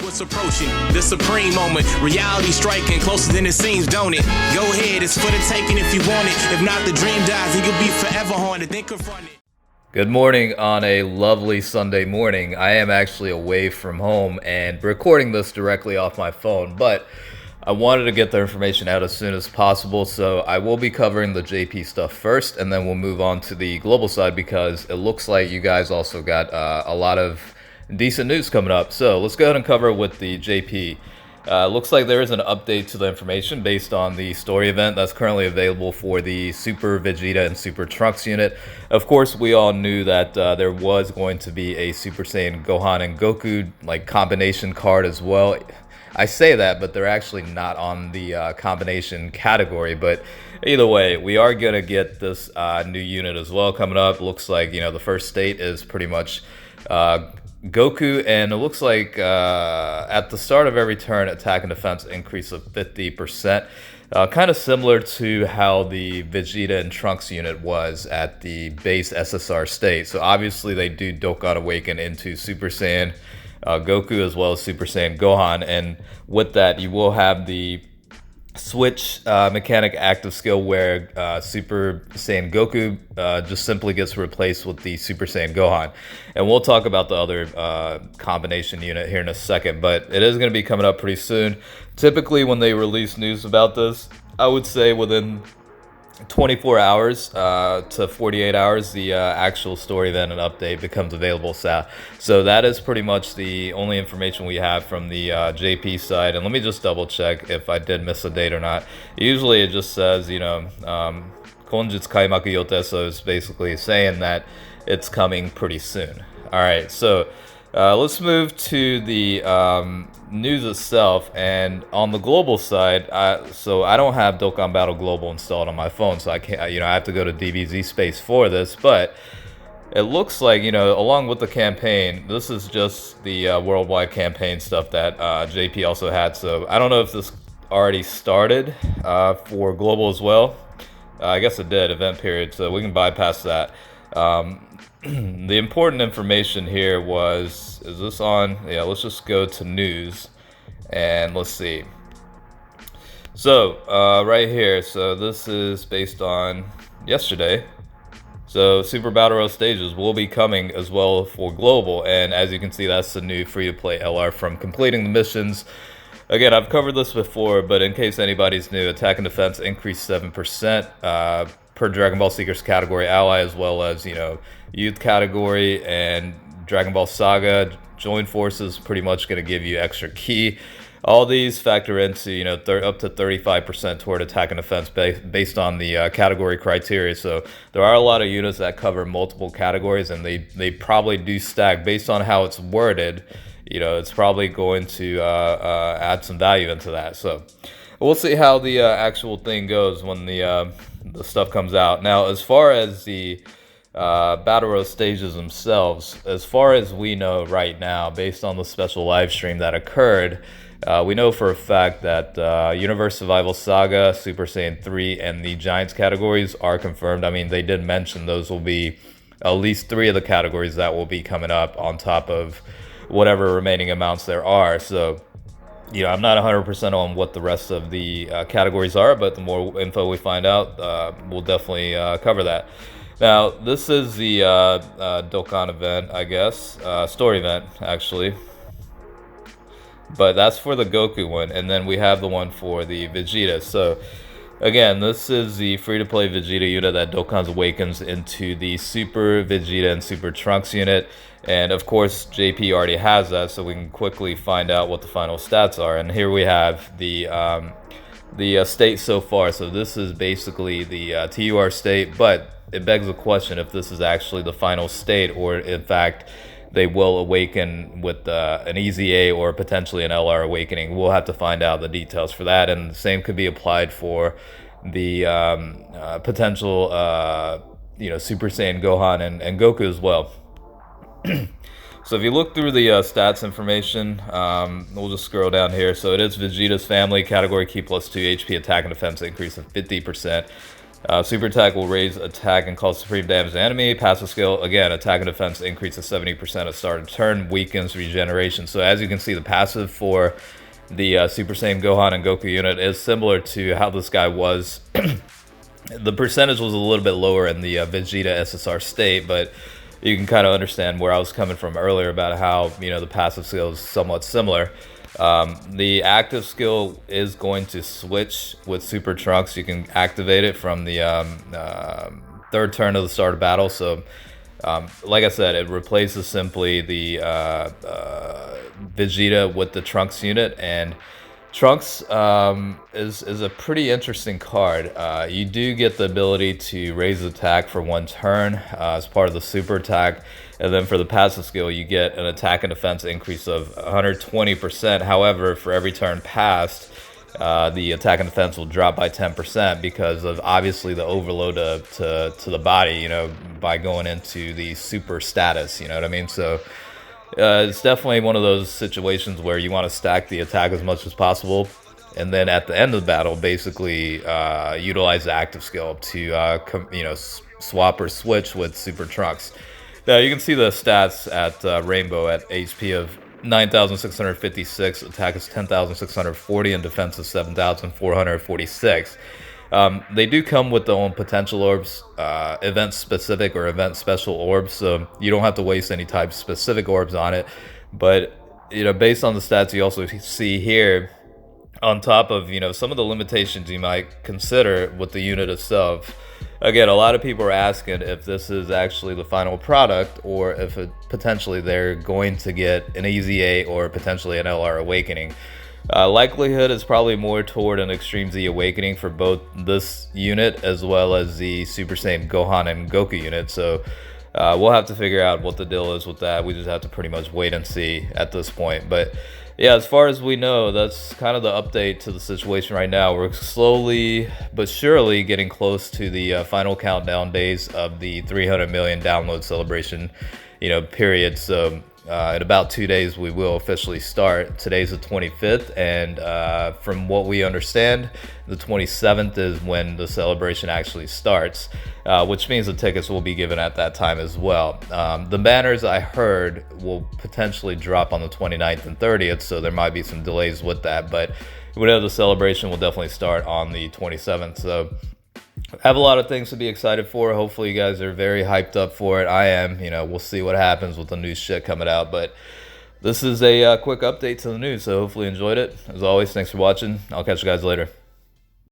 watch what's approaching. The supreme moment, reality striking closer than it seems, don't it? Go ahead, it's for the taking if you want it. If not, the dream dies and you'll be forever haunted. Then confront it. Good morning on a lovely Sunday morning. I am actually away from home and recording this directly off my phone, but I wanted to get the information out as soon as possible, so I will be covering the JP stuff first, and then we'll move on to the global side because it looks like you guys also got a lot of decent news coming up. So let's go ahead and cover with the JP. Looks like there is an update to the information based on the story event that's currently available for the Super Vegeta and Super Trunks unit. Of course, we all knew that there was going to be a Super Saiyan Gohan and Goku combination card as well. I say that, but they're actually not on the combination category. But either way, we are going to get this new unit as well coming up. Looks like, the first state is pretty much Goku, and it looks like at the start of every turn, attack and defense increase of 50%. Kind of similar to how the Vegeta and Trunks unit was at the base SSR state. So obviously they do Dokkan Awaken into Super Saiyan Goku as well as Super Saiyan Gohan, and with that you will have the switch mechanic active skill where Super Saiyan Goku just simply gets replaced with the Super Saiyan Gohan, and we'll talk about the other combination unit here in a second, but it is going to be coming up pretty soon. Typically when they release news about this, I would say within 24 hours to 48 hours, the actual story event and update becomes available. So that is pretty much the only information we have from the JP side. And let me just double check if I did miss a date or not. Usually it just says, Konjutsu Kaimaku Yote, so it's basically saying that it's coming pretty soon. All right, so let's move to the news itself, and on the global side, so I don't have Dokkan Battle Global installed on my phone, so I can't, I have to go to DBZ Space for this, but it looks like, along with the campaign, this is just the worldwide campaign stuff that JP also had, so I don't know if this already started for global as well. I guess it did, event period, so we can bypass that. The important information here is this on? Yeah, let's just go to news and let's see. So right here, so this is based on yesterday. So Super Battle Royale stages will be coming as well for global, and as you can see, that's the new free-to-play LR from completing the missions. Again, I've covered this before, but in case anybody's new, attack and defense increased 7%. Per Dragon Ball Seekers category ally, as well as youth category, and Dragon Ball Saga join forces pretty much going to give you extra ki. All these factor into up to 35% toward attack and defense based on the category criteria. So there are a lot of units that cover multiple categories, and they probably do stack based on how it's worded. It's probably going to add some value into that. So we'll see how the actual thing goes when the stuff comes out. Now, as far as the Battle Royale stages themselves, as far as we know right now, based on the special live stream that occurred, we know for a fact that Universe Survival Saga, Super Saiyan 3, and the Giants categories are confirmed. I mean, they did mention those will be at least 3 of the categories that will be coming up on top of whatever remaining amounts there are. So I'm not 100% on what the rest of the categories are, but the more info we find out, we'll definitely cover that. Now, this is the Dokkan event, I guess, story event, actually. But that's for the Goku one, and then we have the one for the Vegeta. So, again, this is the free-to-play Vegeta unit that Dokkan Awakens into the Super Vegeta and Super Trunks unit. And of course, JP already has that, so we can quickly find out what the final stats are. And here we have the state so far. So this is basically the TUR state, but it begs the question if this is actually the final state, or in fact they will awaken with an EZA or potentially an LR awakening. We'll have to find out the details for that, and the same could be applied for the potential Super Saiyan Gohan and Goku as well. So if you look through the stats information, we'll just scroll down here. So it is Vegeta's family category, ki +2 HP, attack and defense increase of 50%. Super attack will raise attack and cause supreme damage to enemy. Passive skill, again, attack and defense increases 70% at start of turn, weakens regeneration. So as you can see, the passive for the Super Saiyan Gohan and Goku unit is similar to how this guy was. The percentage was a little bit lower in the Vegeta SSR state, but you can kind of understand where I was coming from earlier about how, you know, the passive skill is somewhat similar. The active skill is going to switch with Super Trunks. You can activate it from the third turn of the start of battle. So, like I said, it replaces simply the Vegeta with the Trunks unit, and Trunks is a pretty interesting card. You do get the ability to raise attack for one turn as part of the super attack, and then for the passive skill you get an attack and defense increase of 120%. However, for every turn passed, the attack and defense will drop by 10% because of obviously the overload to the body, you know, by going into the super status, you know what I mean? So it's definitely one of those situations where you want to stack the attack as much as possible, and then at the end of the battle, basically utilize the active skill to swap or switch with Super Trunks. Now you can see the stats at Rainbow at HP of 9,656, attack is 10,640, and defense is 7,446. They do come with their own potential orbs, event specific or event special orbs, so you don't have to waste any type specific orbs on it. But, you know, based on the stats you also see here, on top of, you know, some of the limitations you might consider with the unit itself. Again, a lot of people are asking if this is actually the final product, or if potentially they're going to get an EZA or potentially an LR Awakening. Likelihood is probably more toward an Extreme Z Awakening for both this unit as well as the Super Saiyan Gohan and Goku unit. So we'll have to figure out what the deal is with that. We just have to pretty much wait and see at this point. But yeah, as far as we know, that's kind of the update to the situation right now. We're slowly but surely getting close to the final countdown days of the 300 million download celebration, you know, period. So in about 2 days, we will officially start. Today's the 25th, and from what we understand, the 27th is when the celebration actually starts, which means the tickets will be given at that time as well. The banners, I heard, will potentially drop on the 29th and 30th, so there might be some delays with that, but we know the celebration will definitely start on the 27th. So I have a lot of things to be excited for. Hopefully you guys are very hyped up for it. I am. You know, we'll see what happens with the new shit coming out. But this is a quick update to the news, so hopefully you enjoyed it. As always, thanks for watching. I'll catch you guys later.